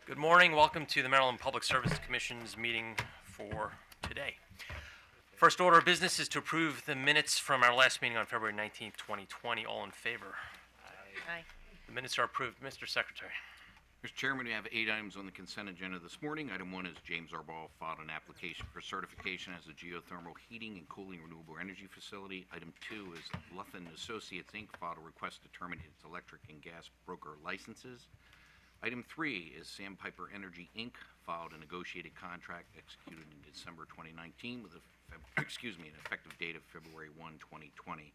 Good morning. Welcome to the Maryland Public Service Commission's meeting for today. First order of business is to approve the minutes from our last meeting on February 19th, 2020. All in favor? Aye. The minutes are approved. Mr. Secretary. Mr. Chairman, we have 8 items on the consent agenda this morning. Item 1 is James Arbaugh filed an application for certification as a geothermal heating and cooling renewable energy facility. Item 2 is Luthen Associates, Inc. filed a request to terminate its electric and gas broker licenses. Item 3 is Sandpiper Energy, Inc. filed a negotiated contract executed in December 2019 with an effective date of February 1, 2020.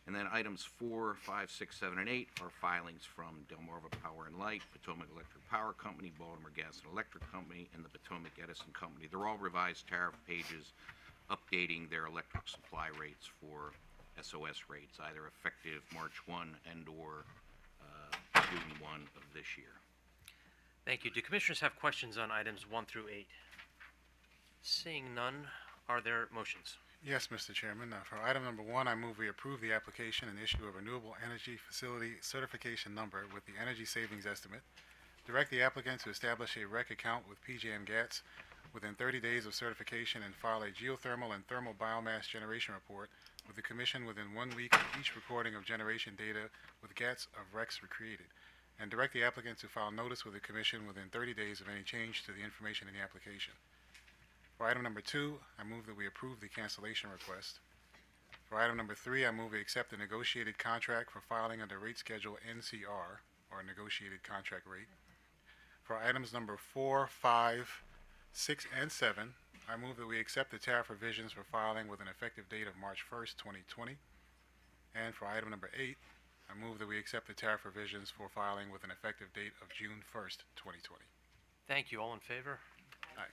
And then items 4, 5, 6, 7, and 8 are filings from Delmarva Power and Light, Potomac Electric Power Company, Baltimore Gas and Electric Company, and the Potomac Edison Company. They're all revised tariff pages updating their electric supply rates for SOS rates, either effective March 1 and or June 1 of this year. Thank you. Do commissioners have questions on items 1 through 8? Seeing none, are there motions? Yes, Mr. Chairman. For item number 1, I move we approve the application and issue a renewable energy facility certification number with the energy savings estimate. Direct the applicant to establish a REC account with PJM GATS within 30 days of certification and file a geothermal and thermal biomass generation report with the Commission within 1 week of each recording of generation data with GATS of RECs recreated. And direct the applicant to file notice with the Commission within 30 days of any change to the information in the application. For item number 2, I move that we approve the cancellation request. For item number 3, I move we accept the negotiated contract for filing under rate schedule NCR, or negotiated contract rate. For items number 4, 5, 6, and 7, I move that we accept the tariff revisions for filing with an effective date of March 1st, 2020. And for item number 8, I move that we accept the tariff revisions for filing with an effective date of June 1st, 2020. Thank you. All in favor? Aye.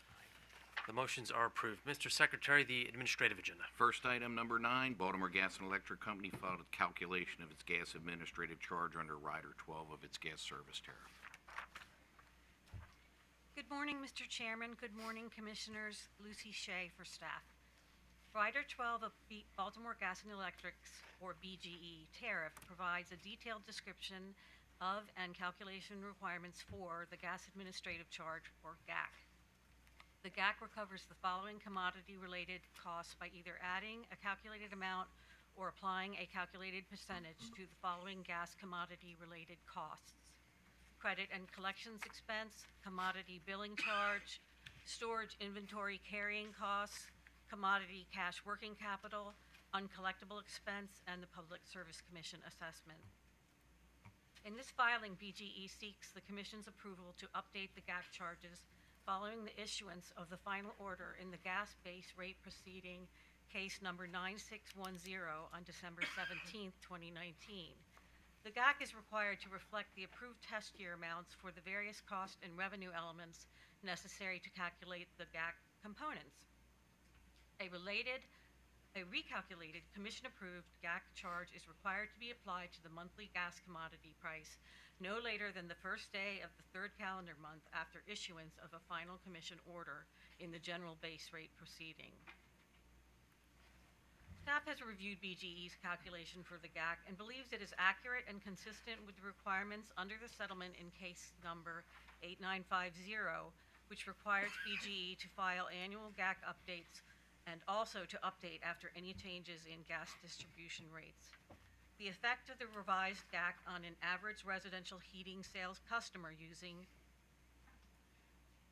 The motions are approved. Mr. Secretary, the administrative agenda. First item, number 9, Baltimore Gas and Electric Company filed a calculation of its gas administrative charge under Rider 12 of its gas service tariff. Good morning, Mr. Chairman. Good morning, Commissioners. Lucy Shea for staff. Rider 12 of Baltimore Gas and Electric's, or BGE, tariff provides a detailed description of and calculation requirements for the gas administrative charge, or GAC. The GAC recovers the following commodity-related costs by either adding a calculated amount or applying a calculated percentage to the following gas commodity-related costs: credit and collections expense, commodity billing charge, storage inventory carrying costs, commodity cash working capital, uncollectible expense, and the Public Service Commission assessment. In this filing, BGE seeks the Commission's approval to update the GAC charges following the issuance of the final order in the gas base rate proceeding, case number 9610 on December 17, 2019. The GAC is required to reflect the approved test year amounts for the various cost and revenue elements necessary to calculate the GAC components. A recalculated Commission-approved GAC charge is required to be applied to the monthly gas commodity price no later than the first day of the third calendar month after issuance of a final Commission order in the general base rate proceeding. Staff has reviewed BGE's calculation for the GAC and believes it is accurate and consistent with the requirements under the settlement in case number 8950, which requires BGE to file annual GAC updates and also to update after any changes in gas distribution rates. The effect of the revised GAC on an average residential heating sales customer using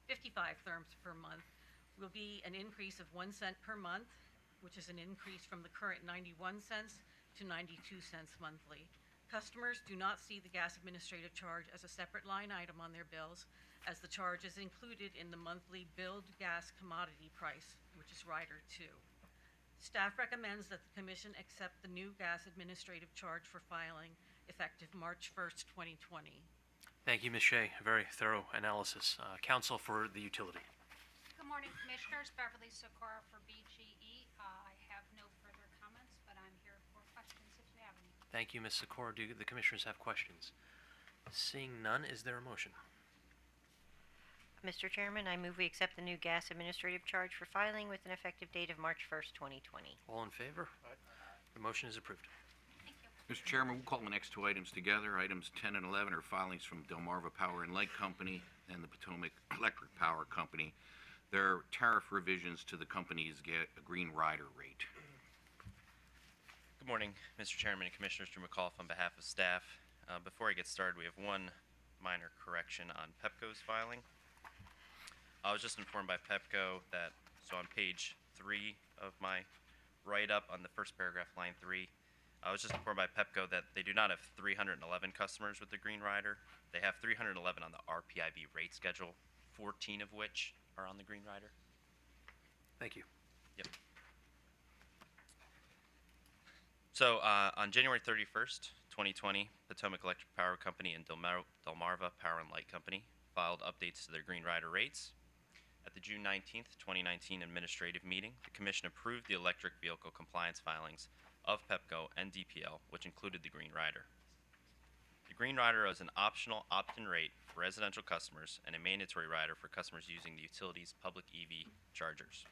55 therms per month will be an increase of 1 cent per month, which is an increase from the current 91 cents to 92 cents monthly. Customers do not see the gas administrative charge as a separate line item on their bills, as the charge is included in the monthly billed gas commodity price, which is Rider 2. Staff recommends that the Commission accept the new gas administrative charge for filing effective March 1st, 2020. Thank you, Ms. Shea. A very thorough analysis. Counsel for the utility. Good morning, Commissioners. Beverly Socorro for BGE. I have no further comments, but I'm here for questions if you have any. Thank you, Ms. Sikora. Do the commissioners have questions? Seeing none, is there a motion? Mr. Chairman, I move we accept the new gas administrative charge for filing with an effective date of March 1st, 2020. All in favor? Aye. The motion is approved. Thank you. Mr. Chairman, we'll call the next 2 items together. Items 10 and 11 are filings from Delmarva Power and Light Company, and the Potomac Electric Power Company. Their tariff revisions to the companies get a green rider rate. Good morning, Mr. Chairman and Commissioners. Drew McAuliffe on behalf of staff. Before I get started, we have one minor correction on PEPCO's filing. I was just informed by PEPCO that, so on page 3 of my write-up on the first paragraph, line 3, I was just informed by PEPCO that they do not have 311 customers with the Green Rider. They have 311 on the RPIB rate schedule, 14 of which are on the Green Rider. Thank you. Yep. So on January 31st, 2020, Potomac Electric Power Company and Delmarva Power and Light Company filed updates to their Green Rider rates. At the June 19th, 2019 administrative meeting, the Commission approved the electric vehicle compliance filings of PEPCO and DPL, which included the Green Rider. The Green Rider is an optional opt-in rate for residential customers and a mandatory rider for customers using the utility's public EV chargers.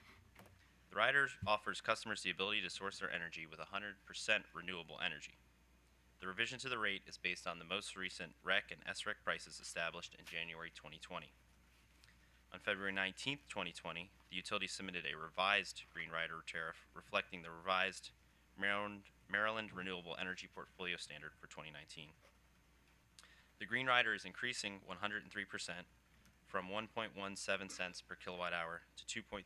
The rider offers customers the ability to source their energy with 100% renewable energy. The revision to the rate is based on the most recent REC and SREC prices established in January 2020. On February 19th, 2020, the utility submitted a revised Green Rider tariff reflecting the revised Maryland Renewable Energy Portfolio Standard for 2019. The Green Rider is increasing 103% from 1.17 cents per kilowatt hour to 2.378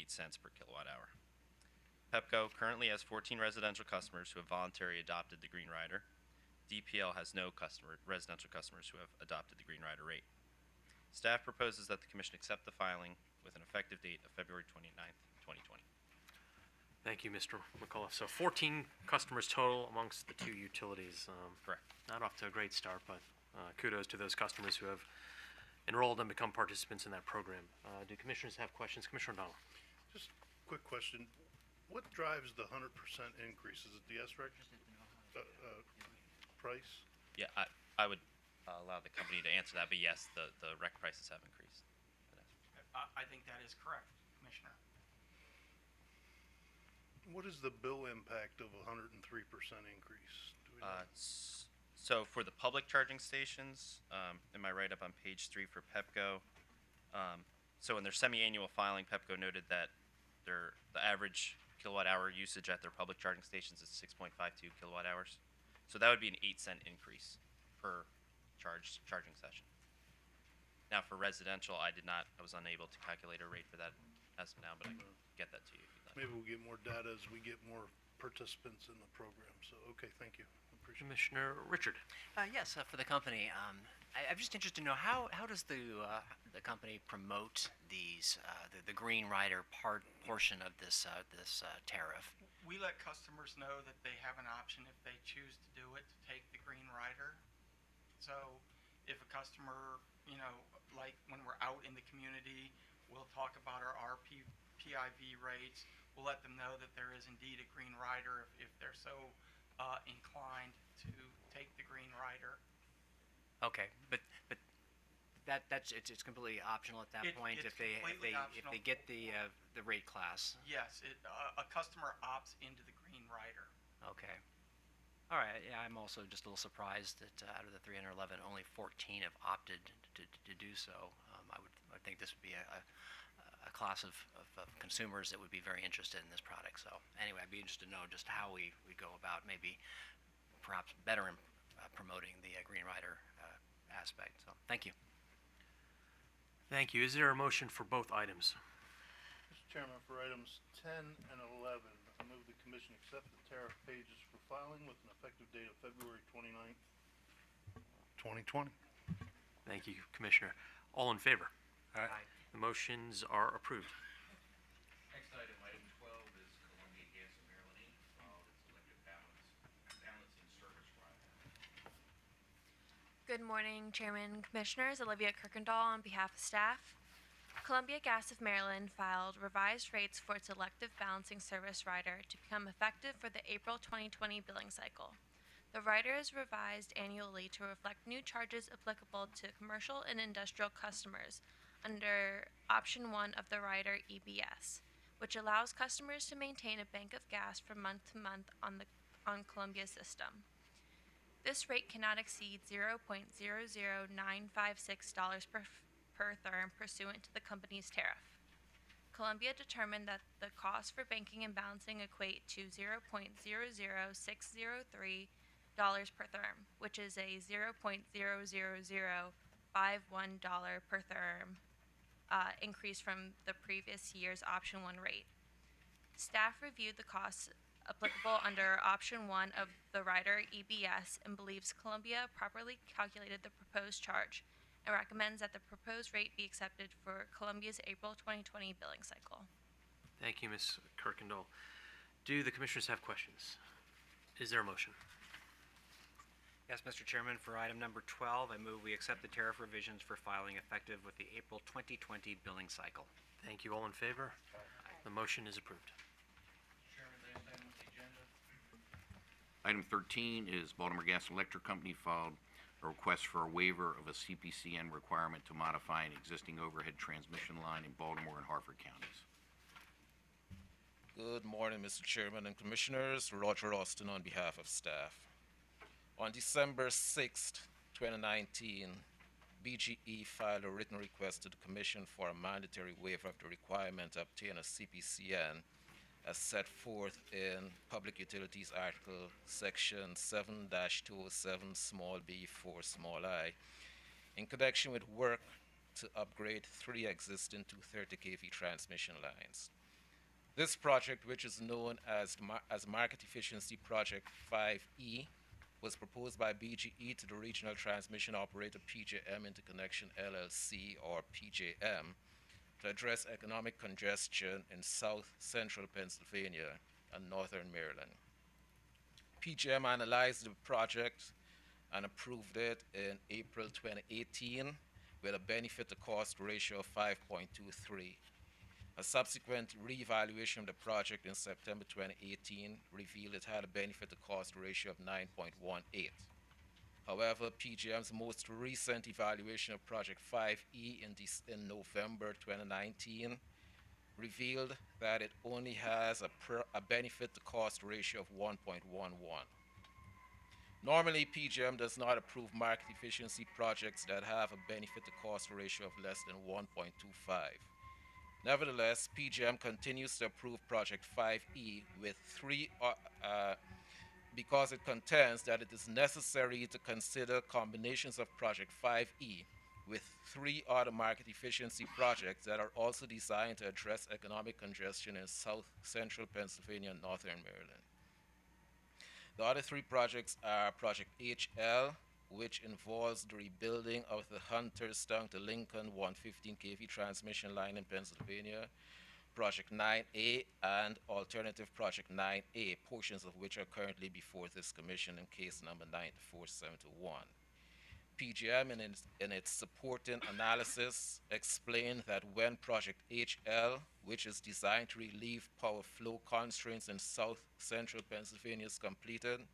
cents per kilowatt hour. PEPCO currently has 14 residential customers who have voluntarily adopted the Green Rider. DPL has no residential customers who have adopted the Green Rider rate. Staff proposes that the Commission accept the filing with an effective date of February 29th, 2020. Thank you, Mr. McAuliffe. So 14 customers total amongst the two utilities. Correct. Not off to a great start, but kudos to those customers who have enrolled and become participants in that program. Do commissioners have questions? Commissioner O'Donnell. Just quick question. What drives the 100% increase? Is it the SREC price? Yeah, I would allow the company to answer that, but yes, the REC prices have increased. I think that is correct, Commissioner. What is the bill impact of a 103% increase? Do we know? So for the public charging stations, in my write-up on page 3 for PEPCO, so in their semi-annual filing, PEPCO noted that the average kilowatt-hour usage at their public charging stations is 6.52 kilowatt-hours. So that would be an 8-cent increase per charging session. Now for residential, I was unable to calculate a rate for that as of now, but I can get that to you if you'd like. Maybe we'll get more data as we get more participants in the program. So, okay, thank you. Appreciate it. Commissioner Richard. Yes, for the company, I'm just interested to know how does the company promote these the Green Rider portion of this tariff? We let customers know that they have an option if they choose to do it, to take the Green Rider. So if a customer, like when we're out in the community, we'll talk about our RPIV rates. We'll let them know that there is indeed a Green Rider if they're so inclined to take the Green Rider. Okay, but it's completely optional at that point It's if they optional. get the rate class. Yes, a customer opts into the Green Rider. Okay. All right. Yeah, I'm also just a little surprised that out of the 311, only 14 have opted to do so. I think this would be a class of consumers that would be very interested in this product. So anyway, I'd be interested to know just how we go about maybe perhaps better in promoting the Green Rider aspect. So thank you. Thank you. Is there a motion for both items? Mr. Chairman, for items 10 and 11, I move the Commission accept the tariff pages for filing with an effective date of February 29th, 2020. Thank you, Commissioner. All in favor? Aye. The motions are approved. Next item, item 12, is Columbia Gas of Maryland, Inc. filed its electric balancing service rider. Good morning, Chairman and Commissioners. Olivia Kirkendall on behalf of staff. Columbia Gas of Maryland filed revised rates for its elective balancing service rider to become effective for the April 2020 billing cycle. The rider is revised annually to reflect new charges applicable to commercial and industrial customers under Option 1 of the rider EBS, which allows customers to maintain a bank of gas from month to month on Columbia's system. This rate cannot exceed $0.00956 per therm pursuant to the company's tariff. Columbia determined that the costs for banking and balancing equate to $0.00603 per therm, which is a $0.00051 per therm increase from the previous year's Option 1 rate. Staff reviewed the costs applicable under Option 1 of the rider EBS and believes Columbia properly calculated the proposed charge and recommends that the proposed rate be accepted for Columbia's April 2020 billing cycle. Thank you, Ms. Kirkendall. Do the commissioners have questions? Is there a motion? Yes, Mr. Chairman, for item number 12, I move we accept the tariff revisions for filing effective with the April 2020 billing cycle. Thank you. All in favor? The motion is approved. Chairman, the next item on the agenda. Item 13 is Baltimore Gas and Electric Company filed a request for a waiver of a CPCN requirement to modify an existing overhead transmission line in Baltimore and Harford counties. Good morning, Mr. Chairman and Commissioners. Roger Austin on behalf of staff. On December 6th, 2019, BGE filed a written request to the Commission for a mandatory waiver of the requirement to obtain a CPCN as set forth in Public Utilities Article Section 7-207 small b 4 small I in connection with work to upgrade 3 existing 230 kV transmission lines. This project, which is known as Market Efficiency Project 5E, was proposed by BGE to the Regional Transmission Operator PJM Interconnection LLC, or PJM, to address economic congestion in south central Pennsylvania and northern Maryland. PJM analyzed the project and approved it in April 2018 with a benefit to cost ratio of 5.23. A subsequent reevaluation of the project in September 2018 revealed it had a benefit to cost ratio of 9.18. However, PJM's most recent evaluation of Project 5E in November 2019 revealed that it only has a benefit to cost ratio of 1.11. Normally, PJM does not approve market efficiency projects that have a benefit to cost ratio of less than 1.25. Nevertheless, PJM continues to approve Project 5E with because it contends that it is necessary to consider combinations of Project 5E with 3 other market efficiency projects that are also designed to address economic congestion in south central Pennsylvania and northern Maryland. The other 3 projects are Project HL, which involves the rebuilding of the Hunterstown to Lincoln 115 kV transmission line in Pennsylvania, Project 9A, and alternative Project 9A, portions of which are currently before this commission in case number 9471. PJM in its supporting analysis explained that when Project HL, which is designed to relieve power flow constraints in south central Pennsylvania, is completed,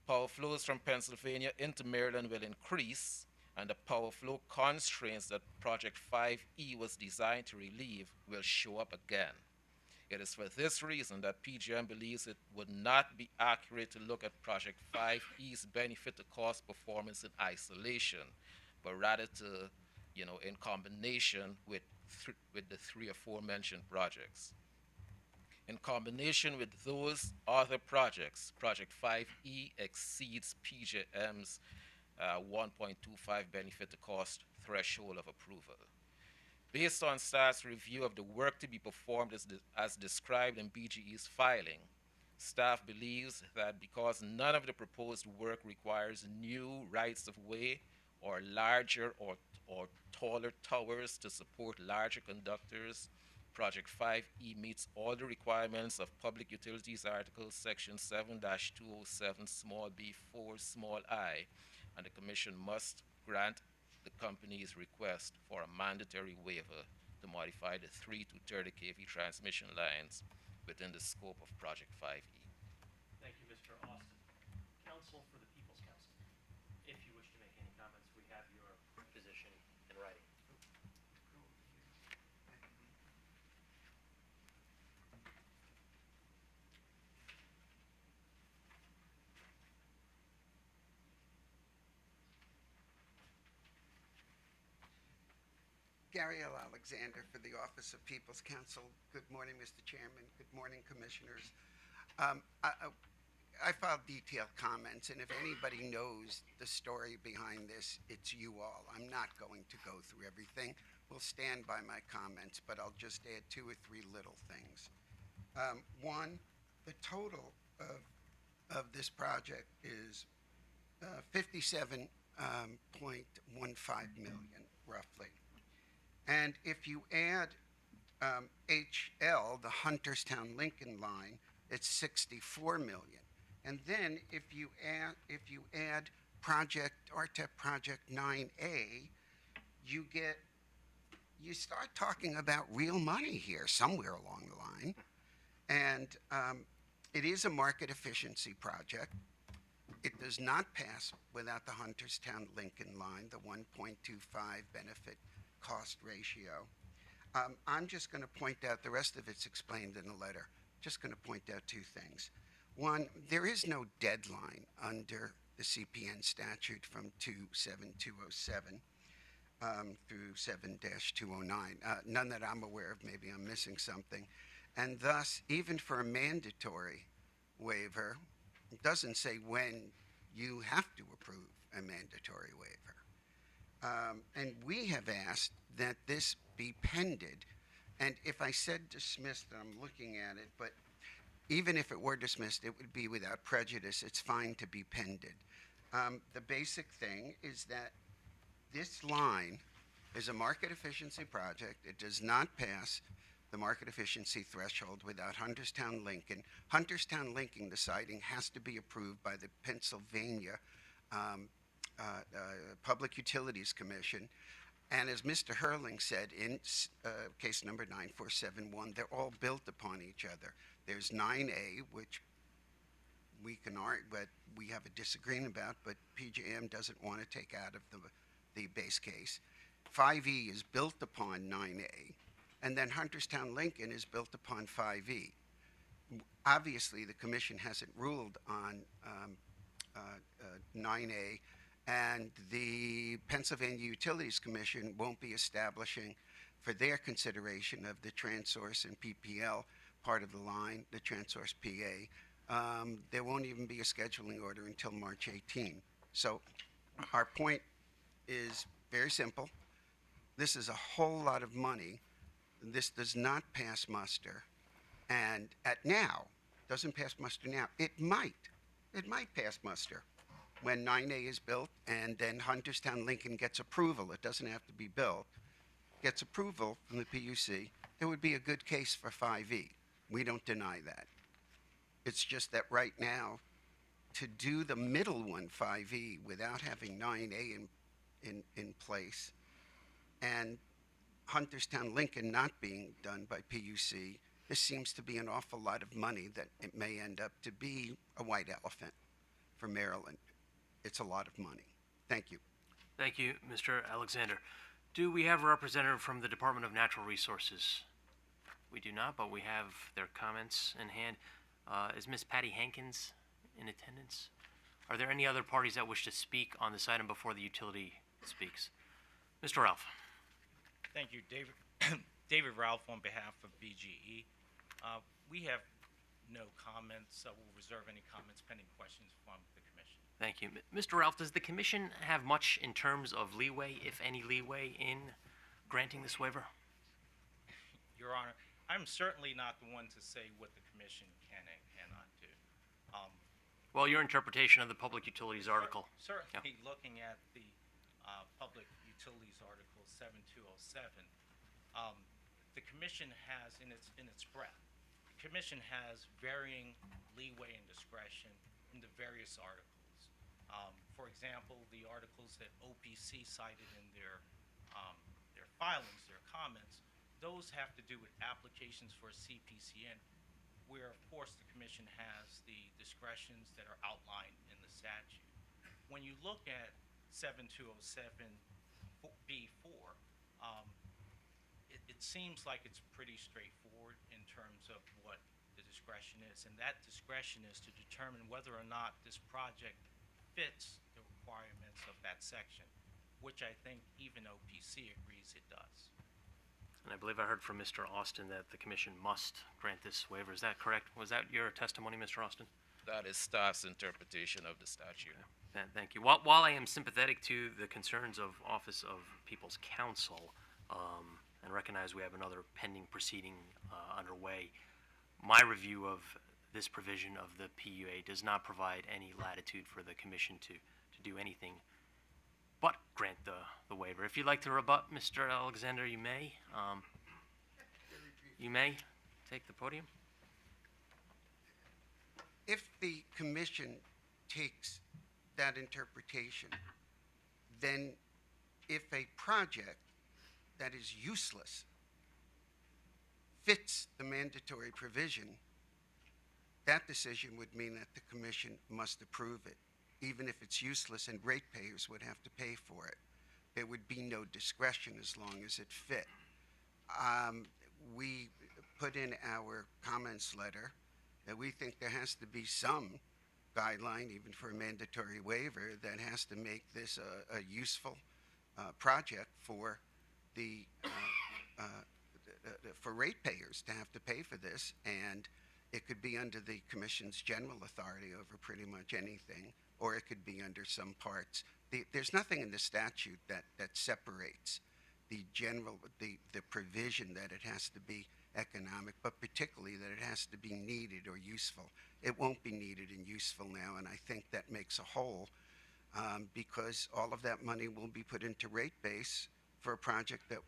power flows from Pennsylvania into Maryland will increase, and the power flow constraints that Project 5E was designed to relieve will show up again. It is for this reason that PJM believes it would not be accurate to look at Project 5E's benefit to cost performance in isolation, but rather to, in combination with the 3 aforementioned projects. In combination with those other projects, Project 5E exceeds PJM's 1.25 benefit to cost threshold of approval. Based on staff's review of the work to be performed as described in BGE's filing, staff believes that because none of the proposed work requires new rights-of-way or larger or taller towers to support larger conductors, Project 5E meets all the requirements of Public Utilities Article Section 7-207 small b 4 small I, and the Commission must grant the company's request for a mandatory waiver to modify the 3 to 30 kV transmission lines within the scope of Project 5E. Thank you, Mr. Austin. Counsel for the People's Council, if you wish to make any comments, we have your position in writing. Gary L. Alexander for the Office of People's Counsel. Good morning, Mr. Chairman. Good morning, Commissioners. I filed detailed comments, and if anybody knows the story behind this, it's you all. I'm not going to go through everything. We'll stand by my comments, but I'll just add 2 or 3 little things. One, the total of this project is 57.15 million, roughly. And if you add HL, the Hunterstown Lincoln line, it's 64 million. And then if you add RTEP Project 9A, you start talking about real money here somewhere along the line. And it is a market efficiency project. It does not pass without the Hunterstown Lincoln line, the 1.25 benefit cost ratio. I'm just going to point out, the rest of it's explained in the letter. Just going to point out 2 things. One, there is no deadline under the CPN statute from 27207 through 7-209. None that I'm aware of. Maybe I'm missing something. And thus, even for a mandatory waiver, it doesn't say when you have to approve a mandatory waiver. And we have asked that this be pended. And if I said dismissed, I'm looking at it, but even if it were dismissed, it would be without prejudice. It's fine to be pended. The basic thing is that this line is a market efficiency project. It does not pass the market efficiency threshold without Hunterstown Lincoln. Hunterstown Lincoln, the siding, has to be approved by the Pennsylvania Public Utilities Commission. And as Mr. Hurling said in case number 9471, they're all built upon each other. There's 9A, which we can argue, but we have a disagreement about, but PJM doesn't want to take out of the base case. 5E is built upon 9A, and then Hunterstown Lincoln is built upon 5E. Obviously, the commission hasn't ruled on 9A, and the Pennsylvania Utilities Commission won't be establishing for their consideration of the Transource and PPL part of the line, the Transource PA. There won't even be a scheduling order until March 18. So our point is very simple. This is a whole lot of money. This does not pass muster. And at now, doesn't pass muster now. It might pass muster when 9A is built and then Hunterstown Lincoln gets approval. It doesn't have to be built. Gets approval from the PUC. There would be a good case for 5E. We don't deny that. It's just that right now, to do the middle one, 5E, without having 9A in place, and Hunterstown Lincoln not being done by PUC, this seems to be an awful lot of money that it may end up to be a white elephant for Maryland. It's a lot of money. Thank you. Thank you, Mr. Alexander. Do we have a representative from the Department of Natural Resources? We do not, but we have their comments in hand. Is Ms. Patty Hankins in attendance? Are there any other parties that wish to speak on this item before the utility speaks? Mr. Ralph. Thank you, David. David Ralph on behalf of BGE. We have no comments, so we'll reserve any comments pending questions from the commission. Thank you. Mr. Ralph, does the commission have much in terms of leeway, if any leeway, in granting this waiver? Your Honor, I'm certainly not the one to say what the commission can and cannot do. Well, your interpretation of the Public Utilities article. Certainly, looking at the Public Utilities Article 7207, the commission has, in its breadth, the commission has varying leeway and discretion in the various articles. For example, the articles that OPC cited in their filings, their comments, those have to do with applications for a CPCN, where, of course, the commission has the discretions that are outlined in the statute. When you look at 7207B4, it seems like it's pretty straightforward in terms of what the discretion is, and that discretion is to determine whether or not this project fits the requirements of that section, which I think even OPC agrees it does. I believe I heard from Mr. Austin that the commission must grant this waiver. Is that correct? Was that your testimony, Mr. Austin? That is staff's interpretation of the statute. Thank you. While I am sympathetic to the concerns of Office of People's Counsel, and recognize we have another pending proceeding underway, my review of this provision of the PUA does not provide any latitude for the commission to do anything but grant the waiver. If you'd like to rebut, Mr. Alexander, you may. You may take the podium. If the commission takes that interpretation, then if a project that is useless fits the mandatory provision, that decision would mean that the commission must approve it, even if it's useless and ratepayers would have to pay for it. There would be no discretion as long as it fit. We put in our comments letter that we think there has to be some guideline, even for a mandatory waiver, that has to make this a useful project for the for ratepayers to have to pay for this, and it could be under the commission's general authority over pretty much anything, or it could be under some parts. There's nothing in the statute that separates the provision that it has to be economic, but particularly that it has to be needed or useful. It won't be needed and useful now, and I think that makes a whole, because all of that money will be put into rate base for a project that,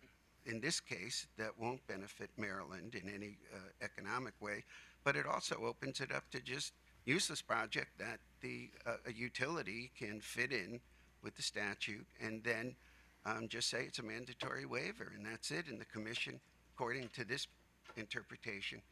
in this case, that won't benefit Maryland in any economic way, but it also opens it up to just useless project that a utility can fit in with the statute, and then just say it's a mandatory waiver, and that's it. And the commission, according to this interpretation,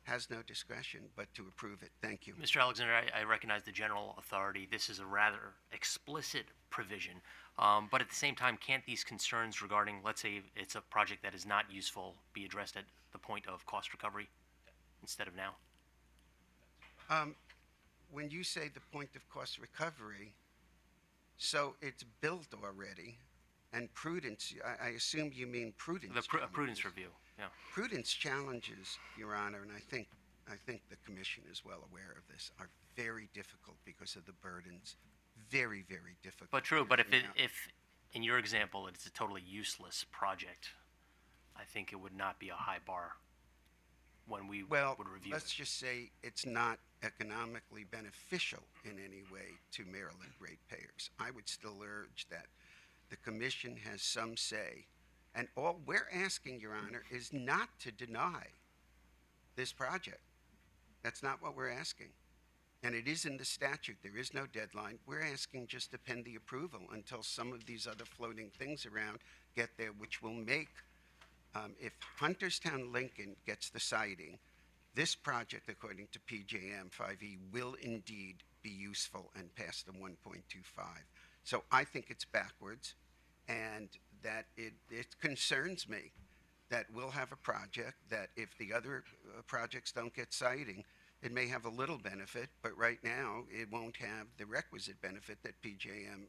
has no discretion but to approve it. Thank you. Mr. Alexander, I recognize the general authority. This is a rather explicit provision, but at the same time, can't these concerns regarding, let's say it's a project that is not useful, be addressed at the point of cost recovery instead of now? When you say the point of cost recovery, so it's built already, and prudence, I assume you mean prudence. Prudence review, yeah. Prudence challenges, Your Honor, and I think the commission is well aware of this, are very difficult because of the burdens. Very, very difficult. But true, but if in your example, it's a totally useless project, I think it would not be a high bar when we would review let's it. just say it's not economically beneficial in any way to Maryland ratepayers. I would still urge that the commission has some say, and all we're asking, Your Honor, is not to deny this project. That's not what we're asking. And it is in the statute. There is no deadline. We're asking just to pend the approval until some of these other floating things around get there, which will make, if Hunterstown Lincoln gets the siding, this project, according to PJM 5E, will indeed be useful and pass the 1.25. So I think it's backwards, and that it concerns me that we'll have a project that if the other projects don't get siding, it may have a little benefit, but right now it won't have the requisite benefit that PJM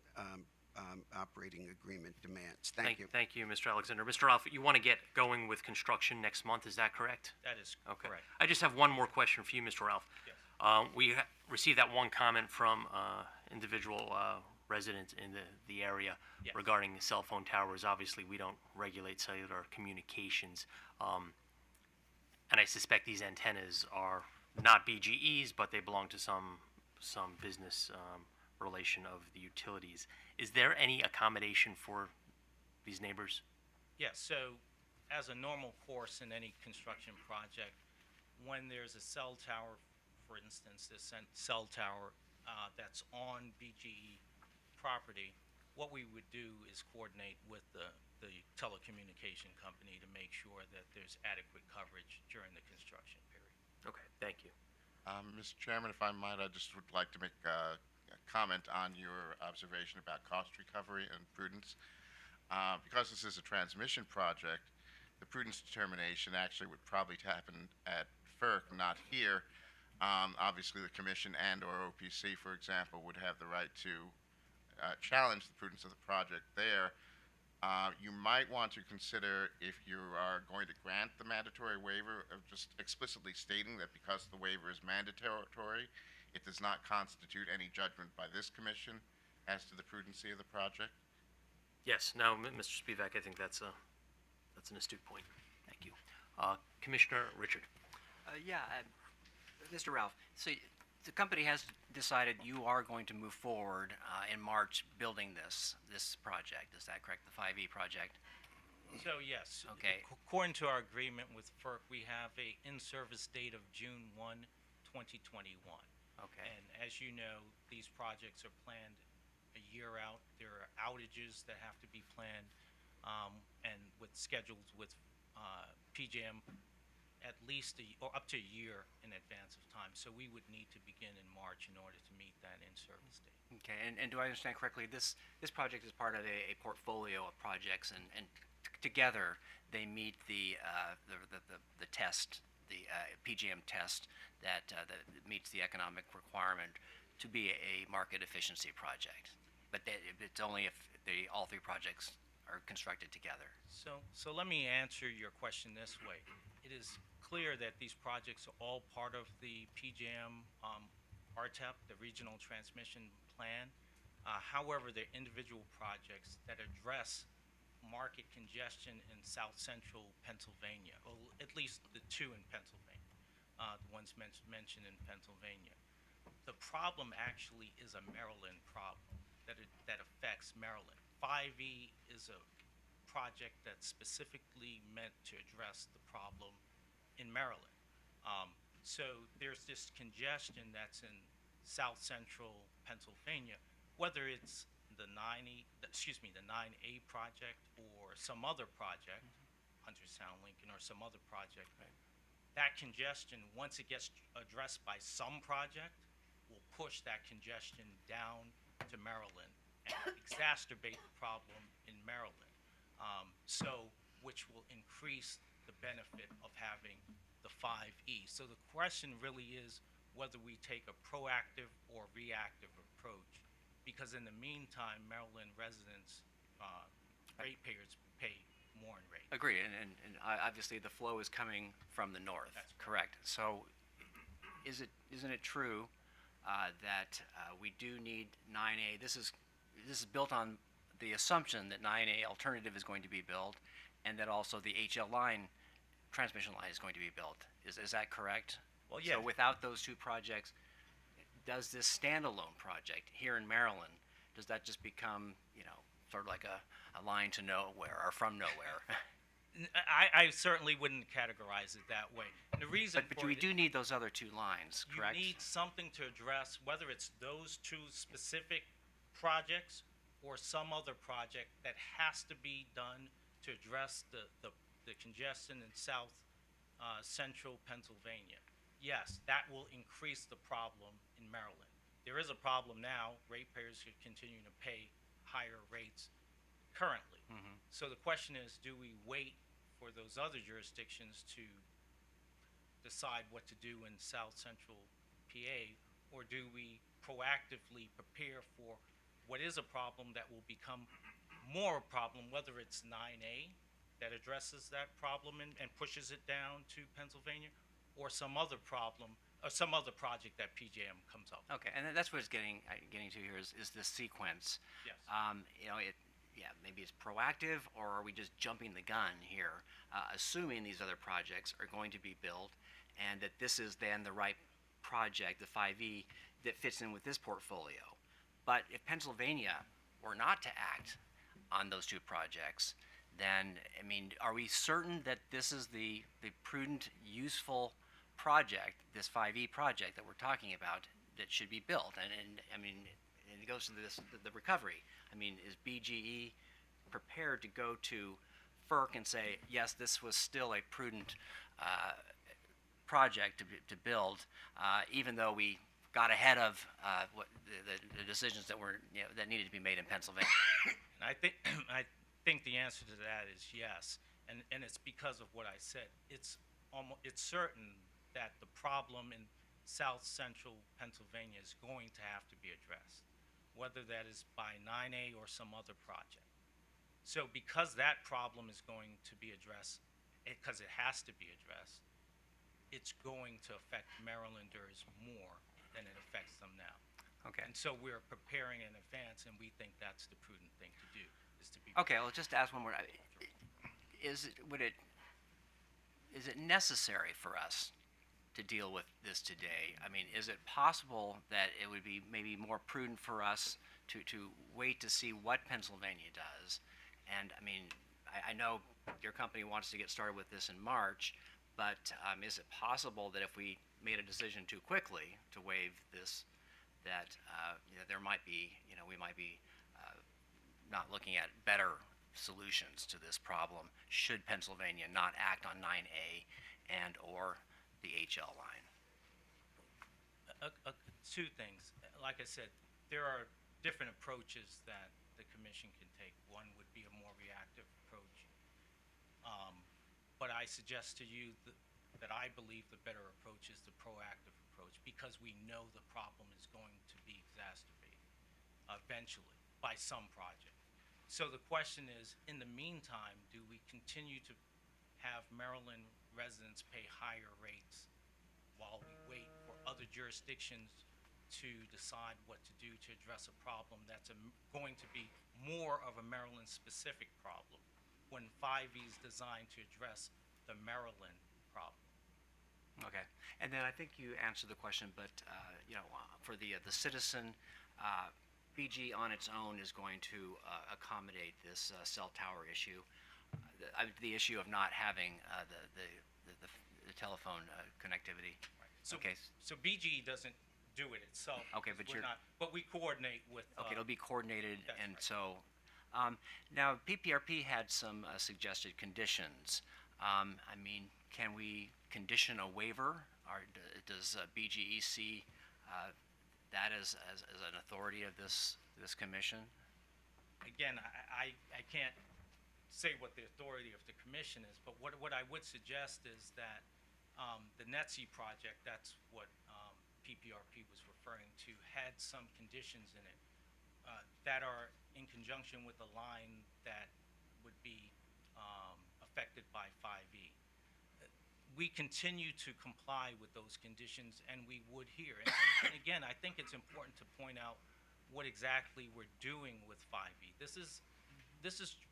operating agreement demands. Thank you. Thank you, Mr. Alexander. Mr. Alf, you want to get going with construction next month, is that correct? That is correct. I just have one more question for you, Mr. Ralph. Yes. We received that one comment from individual residents in the area Yes. regarding cell phone towers. Obviously, we don't regulate cellular communications, and I suspect these antennas are not BGEs, but they belong to some business relation of the utilities. Is there any accommodation for these neighbors? Yes, so as a normal course in any construction project, when there's a cell tower, for instance, this cell tower that's on BGE property, what we would do is coordinate with the telecommunication company to make sure that there's adequate coverage during the construction period. Okay, thank you. Mr. Chairman, if I might, I just would like to make a comment on your observation about cost recovery and prudence. Because this is a transmission project, the prudence determination actually would probably happen at FERC, not here. Obviously, the Commission and/or OPC, for example, would have the right to challenge the prudence of the project there. You might want to consider if you are going to grant the mandatory waiver of just explicitly stating that because the waiver is mandatory, it does not constitute any judgment by this commission as to the prudency of the project. Yes, now, Mr. Spivak, I think that's an astute point. Thank you. Commissioner Richard. Mr. Ralph, so the company has decided you are going to move forward in March building this project. Is that correct? The 5E project? So yes. Okay. According to our agreement with FERC, we have a in-service date of June 1, 2021. Okay. And as you know, these projects are planned a year out. There are outages that have to be planned, and with schedules with PJM at least or up to a year in advance of time. So we would need to begin in March in order to meet that in-service date. Okay, and do I understand correctly, this project is part of a portfolio of projects, and together they meet the test, the PGM test that meets the economic requirement to be a market efficiency project. But it's only if all three projects are constructed together. So let me answer your question this way. It is clear that these projects are all part of the PJM RTEP, the Regional Transmission Plan. However, they're individual projects that address market congestion in south central Pennsylvania, or at least the two in Pennsylvania, the ones mentioned in Pennsylvania. The problem actually is a Maryland problem that affects Maryland. 5E is a project that's specifically meant to address the problem in Maryland. So there's this congestion that's in south central Pennsylvania, whether it's the 9A project or some other project, Hunterstown Lincoln or some other project. That congestion, once it gets addressed by some project, will push that congestion down to Maryland and exacerbate the problem in Maryland. Which will increase the benefit of having the 5E. So the question really is whether we take a proactive or reactive approach, because in the meantime, Maryland residents, ratepayers pay more in rate. Agree, and obviously the flow is coming from the north. That's correct. So isn't it true that we do need 9A? This is built on the assumption that 9A alternative is going to be built, and that also the HL line, transmission line, is going to be built. Is that correct? Well, yeah. So without those two projects, does this standalone project here in Maryland, does that just become, sort of like a line to nowhere or from nowhere? I certainly wouldn't categorize it that way. The reason But we do need those other two lines, correct? You need something to address, whether it's those two specific projects or some other project that has to be done to address the congestion in south central Pennsylvania. Yes, that will increase the problem in Maryland. There is a problem now. Ratepayers are continuing to pay higher rates currently. So the question is, do we wait for those other jurisdictions to decide what to do in south central PA, or do we proactively prepare for what is a problem that will become more a problem, whether it's 9A that addresses that problem and pushes it down to Pennsylvania, or some other problem or some other project that PJM comes up with. Okay, and that's what it's getting to here is the sequence. Yes. Maybe it's proactive, or are we just jumping the gun here, assuming these other projects are going to be built, and that this is then the right project, the 5E, that fits in with this portfolio. But if Pennsylvania were not to act on those two projects, then, are we certain that this is the prudent, useful project, this 5E project that we're talking about, that should be built? And it goes to the recovery. Is BGE prepared to go to FERC and say, yes, this was still a prudent project to build, even though we got ahead of what the decisions that were that needed to be made in Pennsylvania? And I think the answer to that is yes, and it's because of what I said. It's certain that the problem in south central Pennsylvania is going to have to be addressed, whether that is by 9A or some other project. So because that problem is going to be addressed, because it has to be addressed, it's going to affect Marylanders more than it affects them now. Okay. And so we're preparing in advance, and we think that's the prudent thing to do, is to be. Okay, I'll just ask one more. Is it necessary for us to deal with this today? I mean, is it possible that it would be maybe more prudent for us to wait to see what Pennsylvania does? And I mean, I know your company wants to get started with this in March, but is it possible that if we made a decision too quickly to waive this, that there might be, we might be not looking at better solutions to this problem should Pennsylvania not act on 9A and or the HL line? Two things. Like I said, there are different approaches that the commission can take. One would be a more reactive approach. But I suggest to you that I believe the better approach is the proactive approach, because we know the problem is going to be exacerbated eventually by some project. So the question is, in the meantime, do we continue to have Maryland residents pay higher rates while we wait for other jurisdictions to decide what to do to address a problem that's going to be more of a Maryland-specific problem, when 5E is designed to address the Maryland problem? Okay, and then I think you answered the question, but for the citizen, BG on its own is going to accommodate this cell tower issue, the issue of not having the telephone connectivity. So, Okay. so BGE doesn't do it itself. Okay, because but we're not, but we coordinate with. Okay, it'll be coordinated, that's and right. so, now PPRP had some suggested conditions. I mean, can we condition a waiver, or does BGE see that as an authority of this commission? Again, I can't say what the authority of the commission is, but what I would suggest is that the NETSI project, that's what PPRP was referring to, had some conditions in it that are in conjunction with the line that would be affected by 5E. We continue to comply with those conditions, and we would here. And again, I think it's important to point out what exactly we're doing with 5E. This is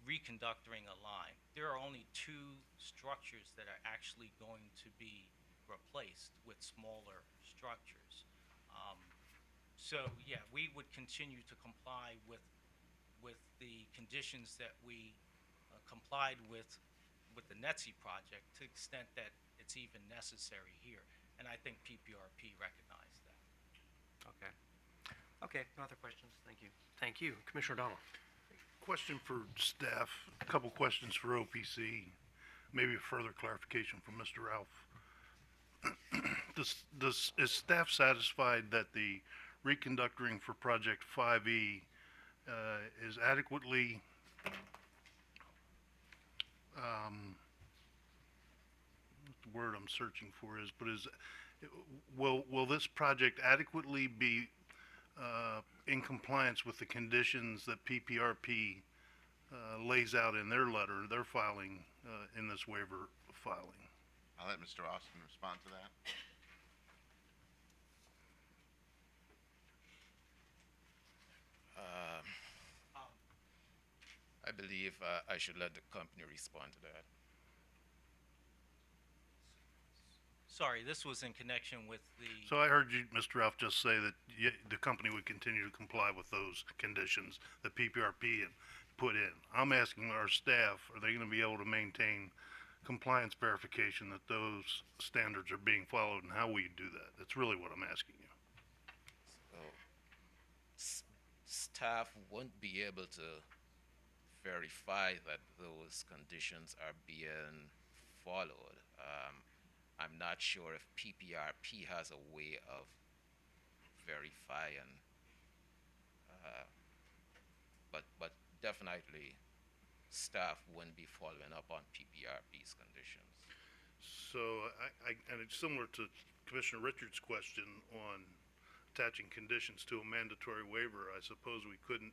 reconductoring a line. There are only two structures that are actually going to be replaced with smaller structures. So yeah, we would continue to comply with the conditions that we complied with the NETSI project, to the extent that it's even necessary here. And I think PPRP recognized that. Okay. Okay, no other questions? Thank you. Thank you. Commissioner O'Donnell. Question for staff, a couple questions for OPC, maybe a further clarification from Mr. Ralph. Is staff satisfied that the reconductoring for Project 5E is adequately what the word I'm searching for is, but will this project adequately be in compliance with the conditions that PPRP lays out in their letter, their filing, in this waiver filing? I'll let Mr. Austin respond to that. I believe I should let the company respond to that. Sorry, this was in connection with the. So I heard you, Mr. Ralph, just say that the company would continue to comply with those conditions that PPRP had put in. I'm asking our staff, are they going to be able to maintain compliance verification that those standards are being followed, and how will you do that? That's really what I'm asking you. So, staff won't be able to verify that those conditions are being followed. I'm not sure if PPRP has a way of verifying, but definitely staff wouldn't be following up on PPRP's conditions. So and it's similar to Commissioner Richards' question on attaching conditions to a mandatory waiver. I suppose we couldn't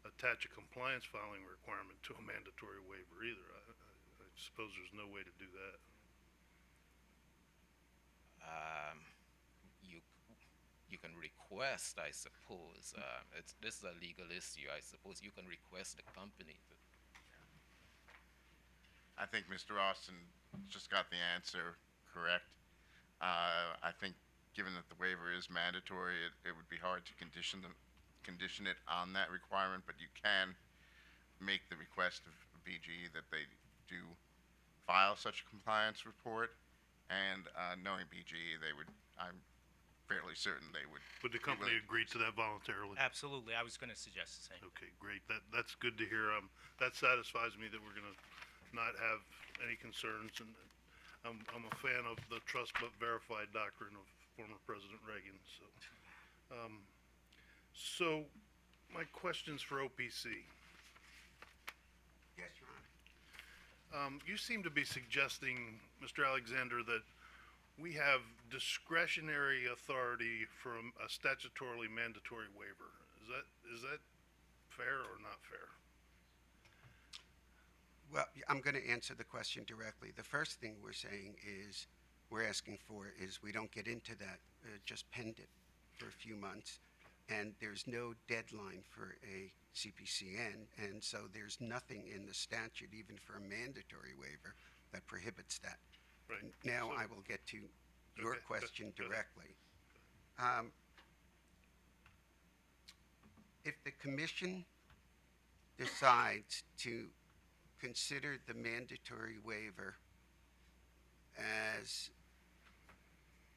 attach a compliance filing requirement to a mandatory waiver either. I suppose there's no way to do that. Um, you you can request, I suppose. This is a legal issue. I suppose you can request the company to. I think Mr. Austin just got the answer correct. I think given that the waiver is mandatory, it would be hard to condition it on that requirement, but you can make the request of BGE that they do file such a compliance report, and knowing BGE, I'm fairly certain they would. Would the be company willing to agree to that voluntarily? Absolutely, I was gonna suggest the same. Okay, great. That's good to hear. That satisfies me that we're gonna not have any concerns, and I'm a fan of the trust but verified doctrine of former President Reagan. So my questions for OPC. Yes, Your Honor. You seem to be suggesting, Mr. Alexander, that we have discretionary authority from a statutorily mandatory waiver. Is that fair or not fair? Well, I'm going to answer the question directly. The first thing we're asking for is we don't get into that, just pend it for a few months. And there's no deadline for a CPCN, and so there's nothing in the statute, even for a mandatory waiver, that prohibits that. Right. Now So- I will get to your Okay, question go ahead. directly. If the commission decides to consider the mandatory waiver as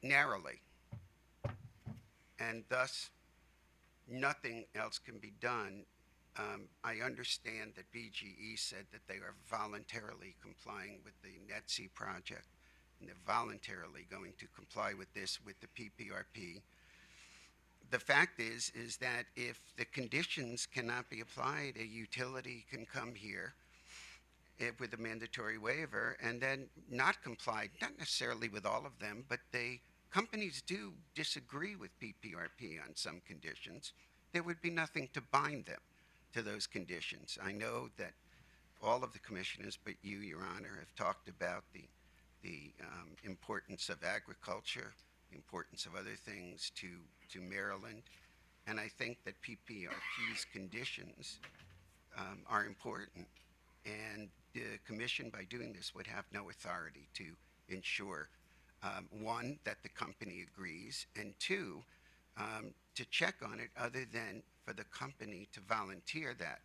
narrowly, and thus nothing else can be done, I understand that BGE said that they are voluntarily complying with the NETC project, and they're voluntarily going to comply with this with the PPRP. The fact is that if the conditions cannot be applied, a utility can come here with a mandatory waiver and then not comply, not necessarily with all of them, but companies do disagree with PPRP on some conditions. There would be nothing to bind them to those conditions. I know that all of the commissioners, but you, Your Honor, have talked about the importance of agriculture, the importance of other things to Maryland, and I think that PPRP's conditions are important, and the commission, by doing this, would have no authority to ensure, one, that the company agrees, and two, to check on it other than for the company to volunteer that.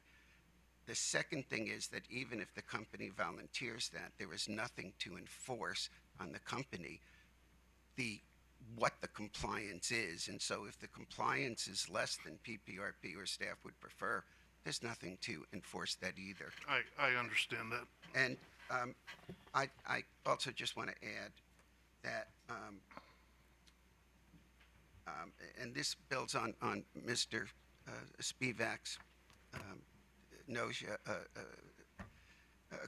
The second thing is that even if the company volunteers that, there is nothing to enforce on the company what the compliance is. And so if the compliance is less than PPRP or staff would prefer, there's nothing to enforce that either. I understand that. And I also just want to add that, and this builds on Mr. Spivak's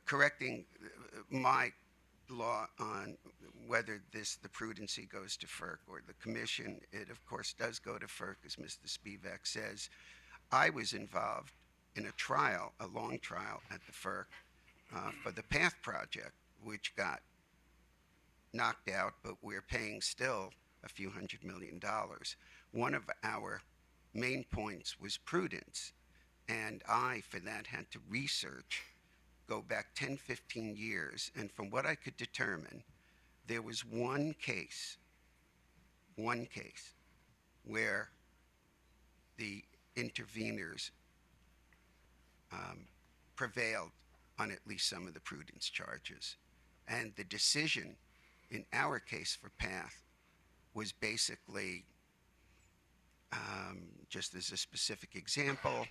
correcting my law on whether the prudency goes to FERC or the commission. It, of course, does go to FERC, as Mr. Spivak says. I was involved in a long trial at the FERC for the PATH project, which got knocked out, but we're paying still a few $100 million. One of our main points was prudence, and I, for that, had to go back 10, 15 years, and from what I could determine, there was one case where the interveners prevailed on at least some of the prudence charges. And the decision in our case for PATH was basically, just as a specific example,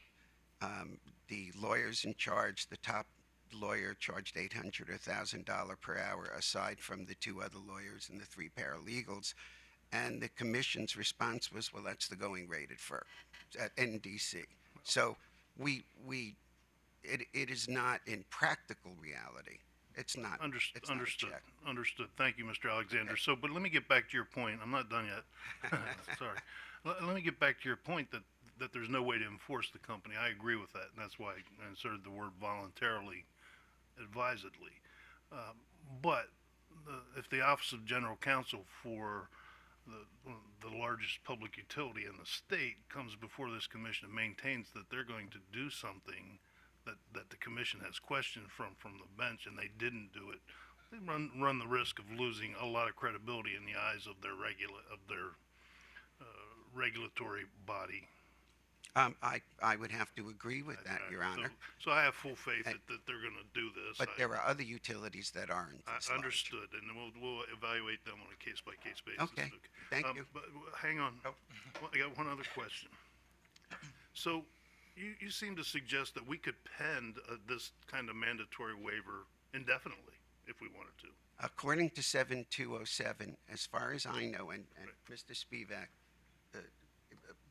the lawyers in charge, the top lawyer charged $800 or $1,000 per hour, aside from the two other lawyers and the three paralegals. And the commission's response was, well, that's the going rate at FERC, at NDC. So it is not in practical reality. It's not. It's not a check. Understood. Thank you, Mr. Alexander. Okay. So, but let me get back to your point. I'm not done yet. Sorry. Let me get back to your point that that there's no way to enforce the company. I agree with that, and that's why I inserted the word voluntarily, advisedly. But if the Office of General Counsel for the largest public utility in the state comes before this commission and maintains that they're going to do something that the commission has questioned from the bench, and they didn't do it, they run the risk of losing a lot of credibility in the eyes of their regulatory body. I would have to agree with that, Your Honor. So I have full faith that they're going to do this. But there are other utilities that aren't. this large. Understood, and we'll evaluate them on a case-by-case basis. Okay, thank you. But hang on. Well, I got one other question. So you seem to suggest that we could pend this kind of mandatory waiver indefinitely if we wanted to. According to 7207, as far as I know, and Mr. Spivak,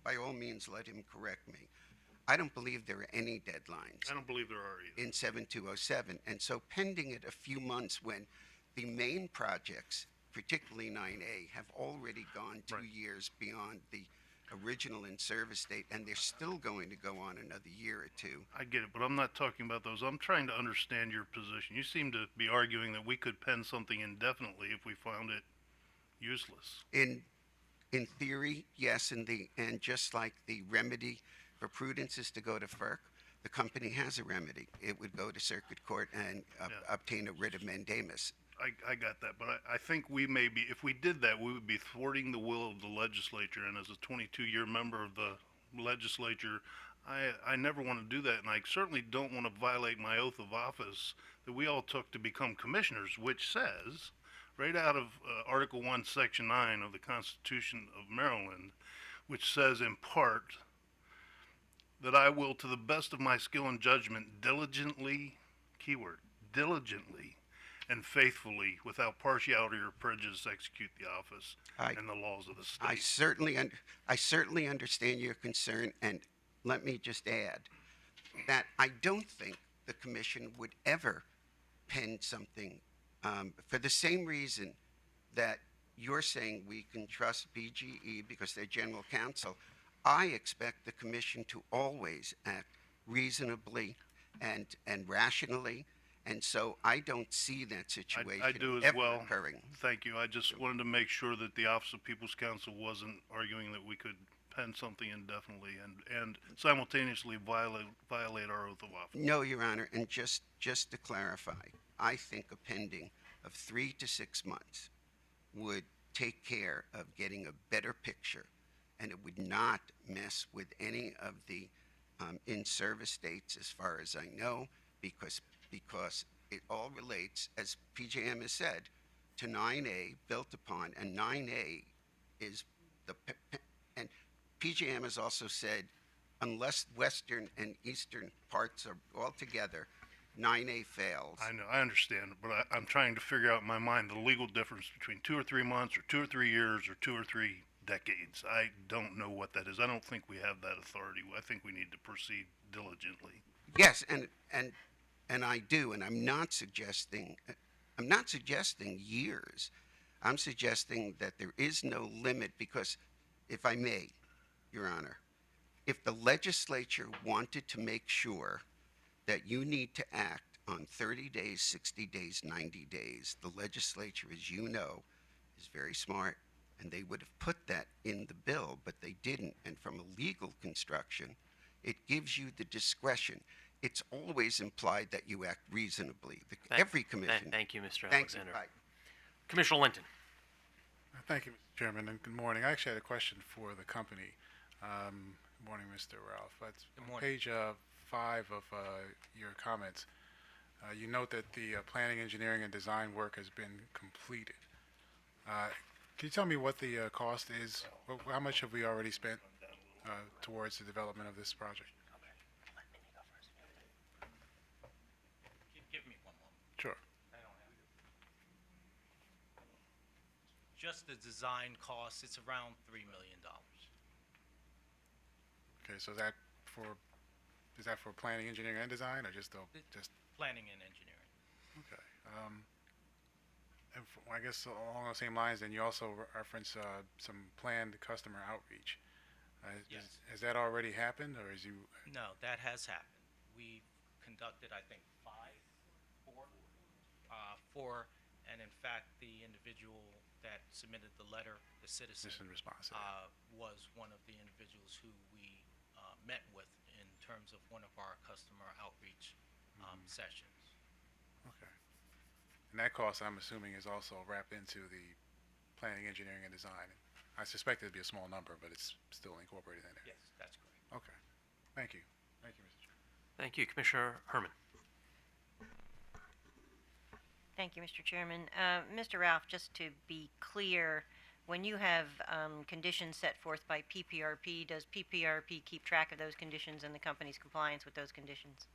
by all means, let him correct me. I don't believe there are any deadlines I don't believe there are either. in 7207. And so pending it a few months when the main projects, particularly 9A, have already gone 2 years beyond the original in-service date, and they're still going to go on another year or two. I get it, but I'm not talking about those. I'm trying to understand your position. You seem to be arguing that we could pen something indefinitely if we found it useless. In theory, yes, and just like the remedy for prudence is to go to FERC, the company has a remedy. It would go to circuit court and obtain a writ of mandamus. I got that, but I think we may be, if we did that, we would be thwarting the will of the legislature, and as a 22-year member of the legislature, I never want to do that, and I certainly don't want to violate my oath of office that we all took to become commissioners, which says, right out of Article 1, Section 9 of the Constitution of Maryland, which says in part that I will, to the best of my skill and judgment, diligently, keyword, diligently, and faithfully, without partiality or prejudice, execute the office and the laws of the state. I certainly understand your concern, and let me just add that I don't think the commission would ever pen something for the same reason that you're saying we can trust BGE because they're general counsel. I expect the commission to always act reasonably and rationally. And so I don't see that situation I do as ever well. occurring. Thank you. I just wanted to make sure that the Office of People's Counsel wasn't arguing that we could pen something indefinitely and simultaneously violate our oath of office. No, Your Honor, and just to clarify, I think a pending of 3 to 6 months would take care of getting a better picture, and it would not mess with any of the in-service dates as far as I know, because it all relates, as PJM has said, to 9A built upon, and 9A is and PJM has also said, unless western and eastern parts are all together, 9A fails. I know, I understand, but I'm trying to figure out in my mind the legal difference between 2 or 3 months or 2 or 3 years or 2 or 3 decades. I don't know what that is. I don't think we have that authority. I think we need to proceed diligently. Yes, and I do, and I'm not suggesting years. I'm suggesting that there is no limit because, if I may, Your Honor, if the legislature wanted to make sure that you need to act on 30 days, 60 days, 90 days, the legislature, as you know, is very smart, and they would have put that in the bill, but they didn't. And from a legal construction, it gives you the discretion. It's always implied that you act reasonably. Every commission. Thank you, Mr. Thank you. Alexander. Bye. Commissioner Linton. Thank you, Mr. Chairman, and good morning. I actually had a question for the company. Good morning, Mr. Ralph. That's on page 5 of your comments. You note that the planning, engineering, and design work has been completed. Can you tell me what the cost is? How much have we already spent towards the development of this project? Give me one moment. Sure. I don't have it. Just the design costs, it's around $3 million. Okay, so is that for planning, engineering, and design, or just Planning and engineering. okay? I guess along the same lines, then you also reference some planned customer outreach. Yes. Has that already happened, or is you? No, that has happened. We conducted, I think, four, and in fact, the individual that submitted the letter, the citizen, Citizen response. was one of the individuals who we met with in terms of one of our customer outreach sessions. Okay. And that cost, I'm assuming, is also wrapped into the planning, engineering, and design. I suspect it'd be a small number, but it's still incorporated in there. Yes, that's correct. Okay. Thank you. Thank you, Mr. Chairman. Thank you, Commissioner Herman. Thank you, Mr. Chairman. Mr. Ralph, just to be clear, when you have conditions set forth by PPRP, does PPRP keep track of those conditions and the company's compliance with those conditions?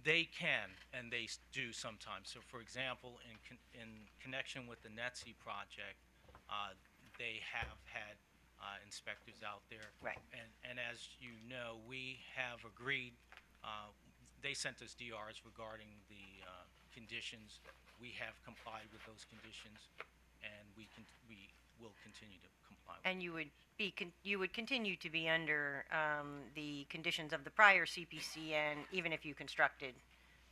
They can, and they do sometimes. So, for example, in connection with the NETSI project, they have had inspectors out there. Right. And as you know, we have agreed, they sent us DRs regarding the conditions. We have complied with those conditions, and we will continue to comply with And you would continue to be under the conditions of the prior CPCN, even if you constructed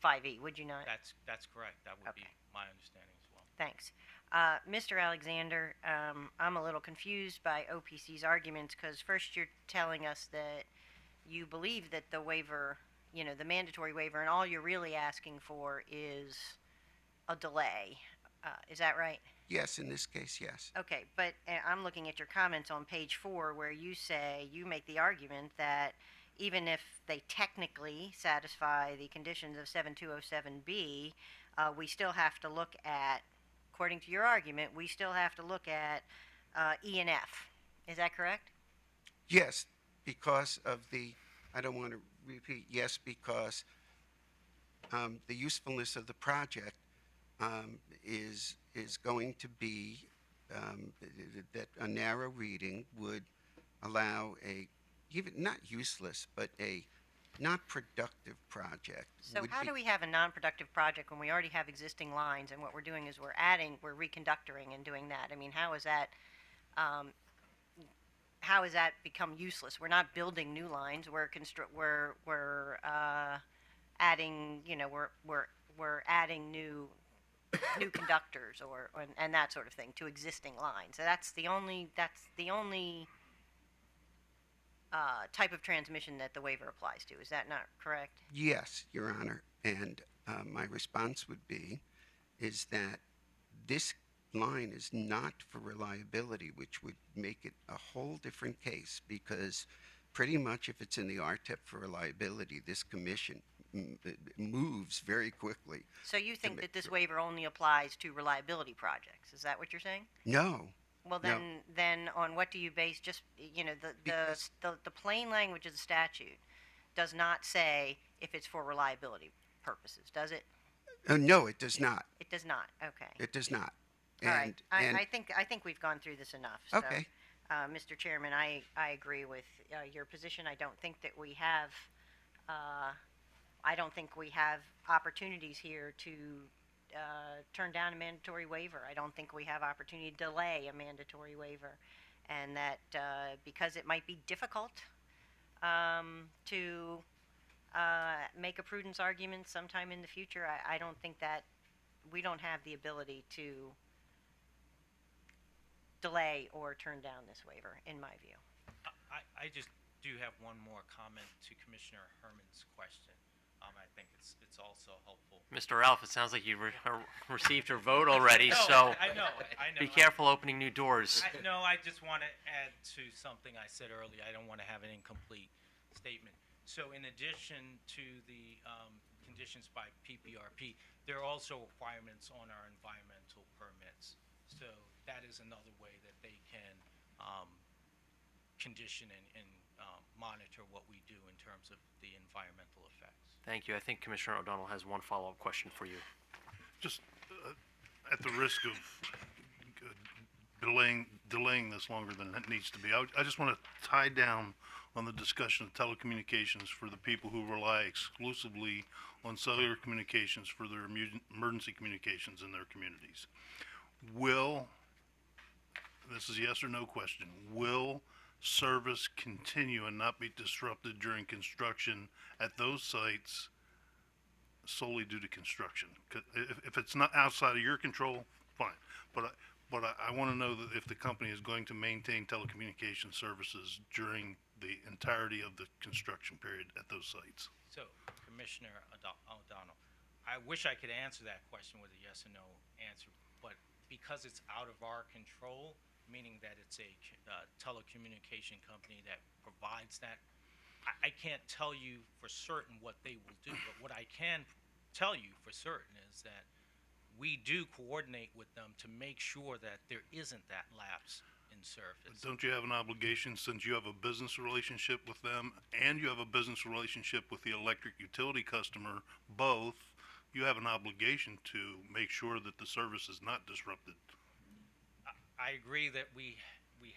5E, would you not? That's correct. That would be Okay. my understanding as well. Thanks. Mr. Alexander, I'm a little confused by OPC's arguments because first you're telling us that you believe that the waiver, the mandatory waiver, and all you're really asking for is a delay. Is that right? Yes, in this case, yes. Okay, but I'm looking at your comments on page 4 where you make the argument that even if they technically satisfy the conditions of 7207B, we still have to look at, according to your argument, we still have to look at E and F. Is that correct? Yes, because of I don't want to repeat, yes, because the usefulness of the project is going to be that a narrow reading would allow even not useless, but a not productive project. So how do we have a non-productive project when we already have existing lines and what we're doing is we're reconductoring and doing that? I mean, how is that become useless? We're not building new lines. We're adding, we're adding new conductors and that sort of thing to existing lines. So that's the only type of transmission that the waiver applies to. Is that not correct? Yes, Your Honor. And my response would be is that this line is not for reliability, which would make it a whole different case because pretty much if it's in the RTEP for reliability, this commission moves very quickly. So you think that this waiver only applies to reliability projects? Is that what you're saying? No. Well, then on what do you base the plain language of the statute does not say if it's for reliability purposes, does it? No, it does not. It does not. Okay. It does not. All right. I think we've gone through this enough. So, okay. Mr. Chairman, I agree with your position. I don't think that we have opportunities here to turn down a mandatory waiver. I don't think we have opportunity to delay a mandatory waiver, and that because it might be difficult to make a prudence argument sometime in the future, I don't think that we don't have the ability to delay or turn down this waiver, in my view. I just do have one more comment to Commissioner Herman's question. I think it's also helpful. Mr. Ralph, it sounds like you received your vote already, No, so I know. be careful opening new doors. I just want to add to something I said earlier. I don't want to have an incomplete statement. So in addition to the conditions by PPRP, there are also requirements on our environmental permits. So that is another way that they can condition and monitor what we do in terms of the environmental effects. Thank you. I think Commissioner O'Donnell has one follow-up question for you. Just at the risk of delaying this longer than it needs to be, I just want to tie down on the discussion of telecommunications for the people who rely exclusively on cellular communications for their emergency communications in their communities. This is a yes or no question, will service continue and not be disrupted during construction at those sites solely due to construction? 'Cause if it's not outside of your control, fine. But I want to know that if the company is going to maintain telecommunication services during the entirety of the construction period at those sites. So, Commissioner O'Donnell, I wish I could answer that question with a yes or no answer, but because it's out of our control, meaning that it's a telecommunication company that provides that, I can't tell you for certain what they will do, but what I can tell you for certain is that we do coordinate with them to make sure that there isn't that lapse in service. Don't you have an obligation, since you have a business relationship with them and you have a business relationship with the electric utility customer, both, you have an obligation to make sure that the service is not disrupted. I agree that we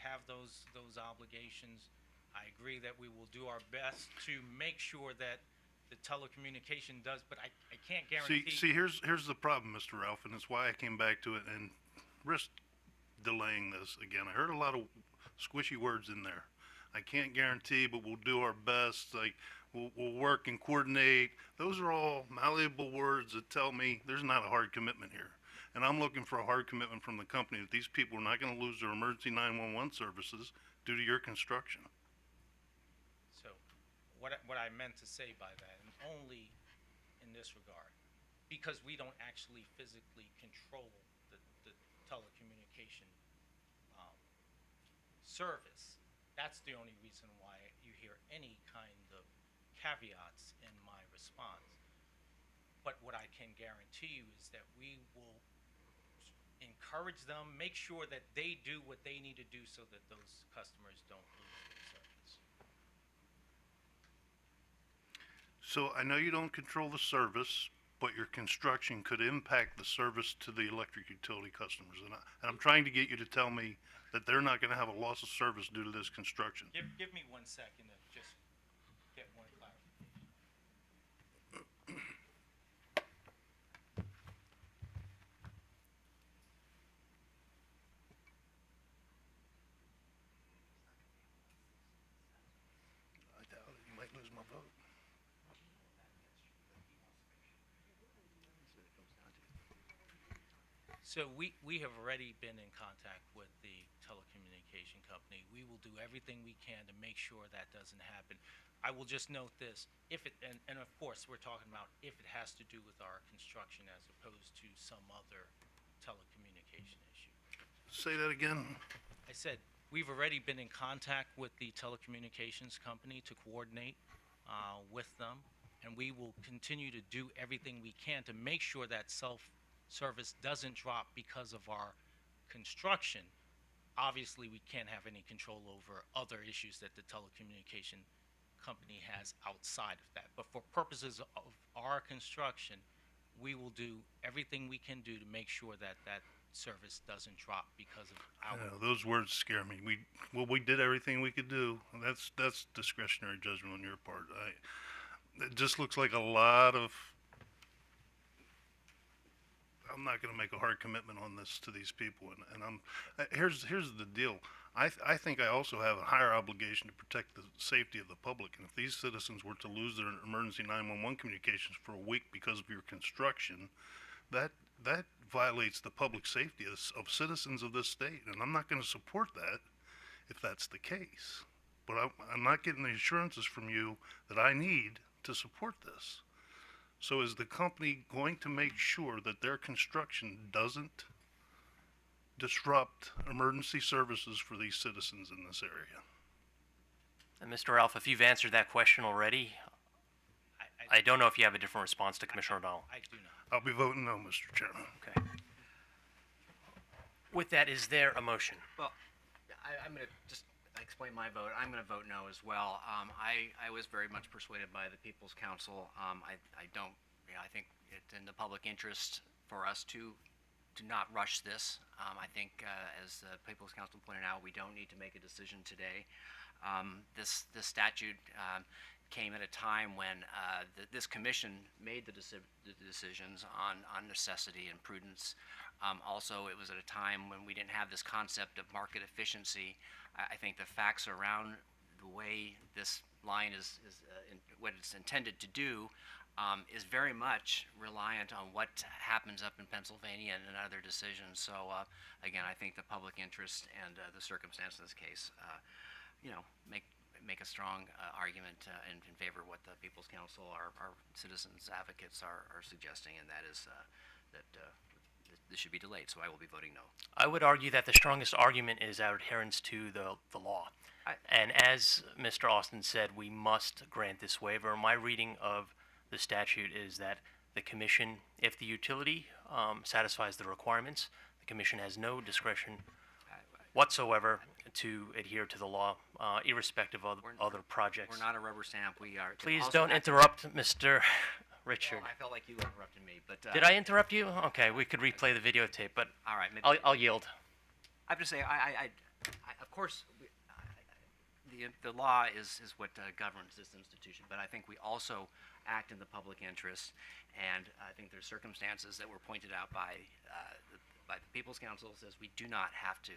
have those obligations. I agree that we will do our best to make sure that the telecommunication does, but I can't guarantee. See, here's the problem, Mr. Ralph, and it's why I came back to it and risk delaying this again. I heard a lot of squishy words in there. I can't guarantee, but we'll do our best. Like, we'll work and coordinate. Those are all malleable words that tell me there's not a hard commitment here. And I'm looking for a hard commitment from the company that these people are not going to lose their emergency 911 services due to your construction. So, what I meant to say by that, and only in this regard, because we don't actually physically control the telecommunication service, that's the only reason why you hear any kind of caveats in my response. But what I can guarantee you is that we will encourage them, make sure that they do what they need to do so that those customers don't lose their service. So I know you don't control the service, but your construction could impact the service to the electric utility customers. And I'm trying to get you to tell me that they're not going to have a loss of service due to this construction. Give me 1 second to just get one clarification. I doubt it. You might lose my vote. So we have already been in contact with the telecommunication company. We will do everything we can to make sure that doesn't happen. I will just note this, if it, and of course, we're talking about if it has to do with our construction as opposed to some other telecommunication issue. Say that again. I said, we've already been in contact with the telecommunications company to coordinate with them, and we will continue to do everything we can to make sure that service doesn't drop because of our construction. Obviously, we can't have any control over other issues that the telecommunication company has outside of that. But for purposes of our construction, we will do everything we can do to make sure that that service doesn't drop because of our. Those words scare me. We did everything we could do. That's discretionary judgment on your part. It just looks like a lot of. I'm not going to make a hard commitment on this to these people, and here's the deal. I think I also have a higher obligation to protect the safety of the public, and if these citizens were to lose their emergency 911 communications for a week because of your construction, that violates the public safety of citizens of this state, and I'm not going to support that if that's the case. But I'm not getting the assurances from you that I need to support this. So is the company going to make sure that their construction doesn't disrupt emergency services for these citizens in this area? And Mr. Ralph, if you've answered that question already, I don't know if you have a different response to Commissioner O'Donnell. I do not. I'll be voting no, Mr. Chairman. Okay. With that, is there a motion? Well, I'm going to just explain my vote. I'm going to vote no as well. I was very much persuaded by the People's Council. I don't, I think it's in the public interest for us to not rush this. I think, as the People's Council pointed out, we don't need to make a decision today. This statute came at a time when this commission made the decisions on necessity and prudence Also, it was at a time when we didn't have this concept of market efficiency. I think the facts around the way this line what it's intended to do is very much reliant on what happens up in Pennsylvania and other decisions. So, again, I think the public interest and the circumstance in this case, make a strong argument in favor of what the People's Council, our citizens advocates are suggesting, and that is that this should be delayed. So I will be voting no. I would argue that the strongest argument is our adherence to the law. And as Mr. Austin said, we must grant this waiver. My reading of the statute is that the commission, if the utility satisfies the requirements, the commission has no discretion whatsoever to adhere to the law, irrespective of other projects. We're not a rubber stamp. We are. Please also don't acting- interrupt Mr. Richard. Well, I felt like you interrupted me, but Did I interrupt you? Okay, we could replay the videotape, but all right, maybe I'll yield. I have to say, of course, the law is what governs this institution, but I think we also act in the public interest, and I think there's circumstances that were pointed out by the People's Council says we do not have to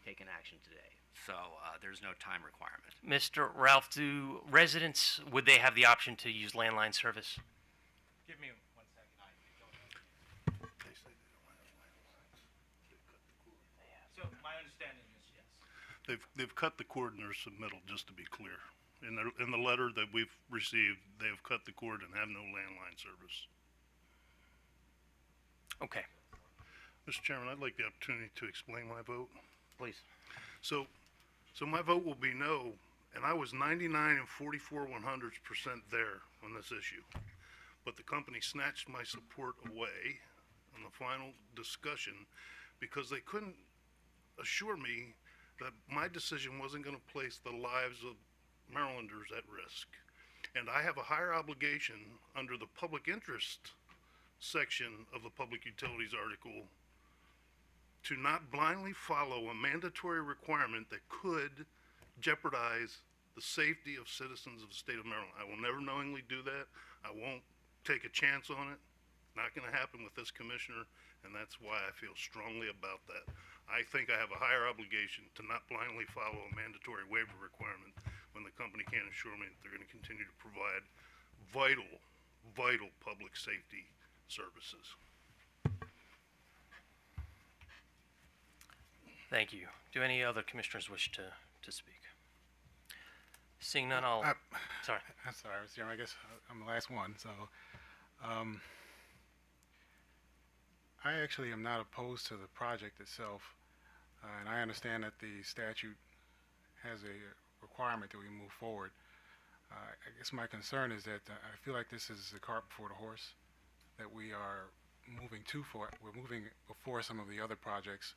take an action today. So there's no time requirement. Mr. Ralph, do residents, would they have the option to use landline service? Give me 1 second. I don't know. So my understanding is yes. They've cut the cord in their submittal, just to be clear. In the letter that we've received, they have cut the cord and have no landline service. Okay, Mr. Chairman, I'd like the opportunity to explain my vote. please. So my vote will be no, and I was 99 and 44/100% there on this issue. But the company snatched my support away on the final discussion because they couldn't assure me that my decision wasn't going to place the lives of Marylanders at risk. And I have a higher obligation under the public interest section of the Public Utilities article to not blindly follow a mandatory requirement that could jeopardize the safety of citizens of the state of Maryland. I will never knowingly do that. I won't take a chance on it. Not going to happen with this commissioner, and that's why I feel strongly about that. I think I have a higher obligation to not blindly follow a mandatory waiver requirement when the company can't assure me that they're going to continue to provide vital public safety services. Thank you. Do any other commissioners wish to speak? Seeing none, I'll... sorry. I'm sorry, Mr. Chairman, I guess I'm the last one, so, I actually am not opposed to the project itself, and I understand that the statute has a requirement that we move forward. I guess my concern is that I feel like this is the cart before the horse, that we're moving before some of the other projects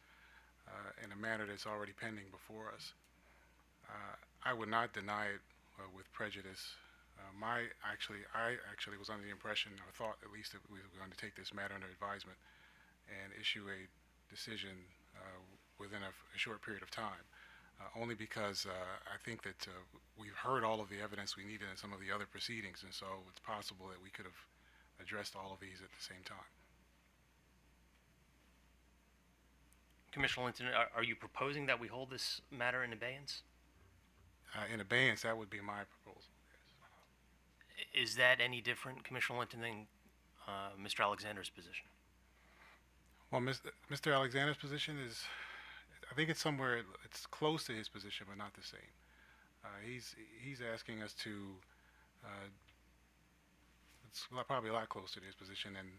in a manner that's already pending before us. I would not deny it with prejudice. I actually was under the impression, or thought at least, that we were going to take this matter under advisement and issue a decision within a short period of time. Only because I think that we've heard all of the evidence we needed in some of the other proceedings, and so it's possible that we could have addressed all of these at the same time. Commissioner Linton, are you proposing that we hold this matter in abeyance? In abeyance, that would be my proposal. Is that any different, Commissioner Linton, than Mr. Alexander's position? Well, Mr. Alexander's position is, I think it's close to his position, but not the same. He's asking us to, it's probably a lot closer to his position than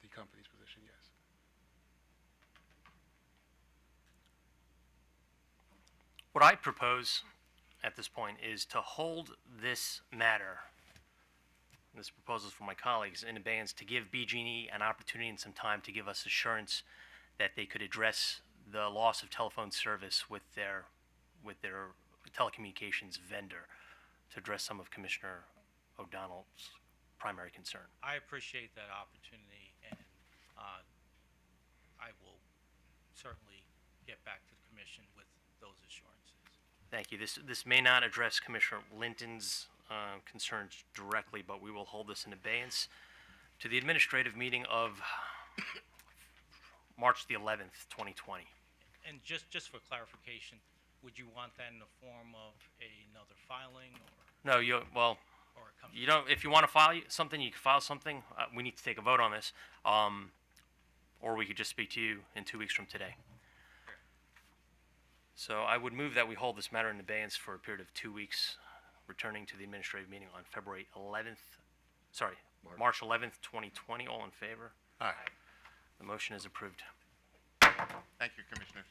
the company's position, yes. What I propose at this point is to hold this matter, this proposal is for my colleagues, in abeyance, to give BG&E an opportunity and some time to give us assurance that they could address the loss of telephone service with their telecommunications vendor, to address some of Commissioner O'Donnell's primary concern. I appreciate that opportunity, and I will certainly get back to the commission with those assurances. Thank you. This may not address Commissioner Linton's concerns directly, but we will hold this in abeyance to the administrative meeting of March the 11th, 2020. And just for clarification, would you want that in the form of another filing No, well, or a you don't. If you want to file something, you can file something. We need to take a vote on this, or we could just speak to you in 2 weeks from today. So I would move that we hold this matter in abeyance for a period of 2 weeks, returning to the administrative meeting on March 11th, 2020. All in favor? Aye. The motion is approved. Thank you, Commissioners.